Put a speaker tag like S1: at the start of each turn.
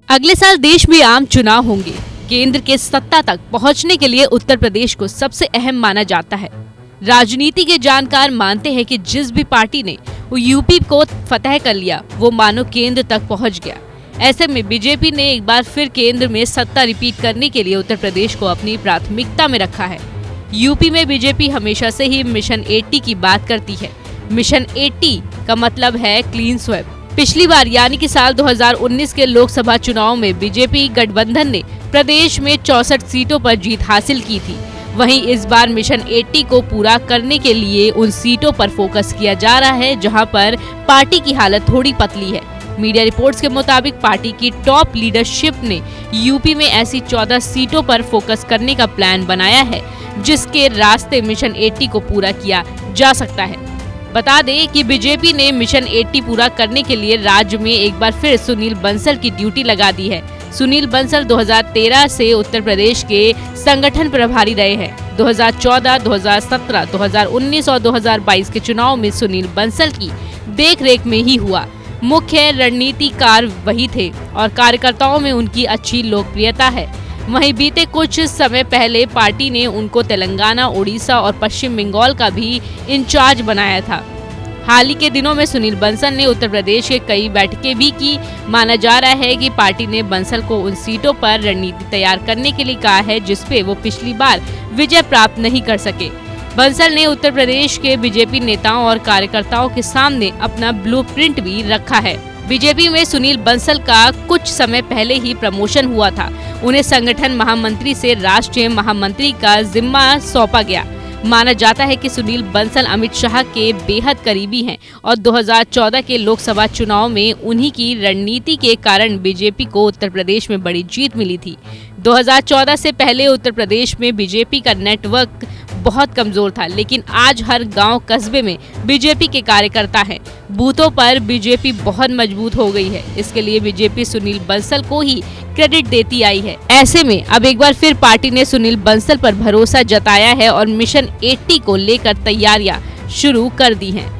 S1: अगले साल देश में आम चुनाव होंगे। केंद्र के सत्ता तक पहुंचने के लिए उत्तर प्रदेश को सबसे अहम माना जाता है। राजनीति के जानकार मानते हैं कि जिस भी पार्टी ने यूपी को फतह कर लिया वो मानो केंद्र तक पहुंच गया। ऐसे में बीजेपी ने एक बार फिर केंद्र में सत्ता रिपीट करने के लिए उत्तर प्रदेश को अपनी प्राथमिकता में रखा है। यूपी में बीजेपी हमेशा से ही मिशन 80 की बात करती है। मिशन 80 का मतलब है क्लीन स्वेप। पिछली बार यानी कि साल 2019 के लोकसभा चुनाव में बीजेपी गठबंधन ने प्रदेश में 64 सीटों पर जीत हासिल की थी। वहीं इस बार मिशन 80 को पूरा करने के लिए उन सीटों पर फोकस किया जा रहा है जहां पर पार्टी की हालत थोड़ी पतली है। मीडिया रिपोर्ट्स के मुताबिक पार्टी की टॉप लीडरशिप ने यूपी में ऐसी 14 सीटों पर फोकस करने का प्लान बनाया है जिसके रास्ते मिशन 80 को पूरा किया जा सकता है। बता दें कि बीजेपी ने मिशन 80 पूरा करने के लिए राज्य में एक बार फिर सुनील बंसल की ड्यूटी लगा दी है। सुनील बंसल 2013 से उत्तर प्रदेश के संगठन प्रभारी रहे हैं। 2014, 2017, 2019 और 2022 के चुनाव में सुनील बंसल की देखरेख में ही हुआ। मुख्य रणनीतिकार वही थे और कार्यकर्ताओं में उनकी अच्छी लोकप्रियता है। वहीं बीते कुछ समय पहले पार्टी ने उनको तेलंगाना, उड़ीसा और पश्चिम बंगाल का भी इंचार्ज बनाया था। हाल ही के दिनों में सुनील बंसल ने उत्तर प्रदेश के कई बैठकें भी की। माना जा रहा है कि पार्टी ने बंसल को उन सीटों पर रणनीति तैयार करने के लिए कहा है जिस पे वो पिछली बार विजय प्राप्त नहीं कर सके। बंसल ने उत्तर प्रदेश के बीजेपी नेताओं और कार्यकर्ताओं के सामने अपना ब्लूप्रिंट भी रखा है। बीजेपी में सुनील बंसल का कुछ समय पहले ही प्रमोशन हुआ था। उन्हें संगठन महामंत्री से राष्ट्रीय महामंत्री का जिम्मा सौंपा गया। माना जाता है कि सुनील बंसल अमित शाह के बेहद करीबी हैं और 2014 के लोकसभा चुनाव में उन्हीं की रणनीति के कारण बीजेपी को उत्तर प्रदेश में बड़ी जीत मिली थी। 2014 से पहले उत्तर प्रदेश में बीजेपी का नेटवर्क बहुत कमजोर था, लेकिन आज हर गांव कस्बे में बीजेपी के कार्यकर्ता हैं। बूथों पर बीजेपी बहुत मजबूत हो गई है। इसके लिए बीजेपी सुनील बंसल को ही क्रेडिट देती आई है। ऐसे में अब एक बार फिर पार्टी ने सुनील बंसल पर भरोसा जताया है और मिशन 80 को लेकर तैयारियां शुरू कर दी हैं।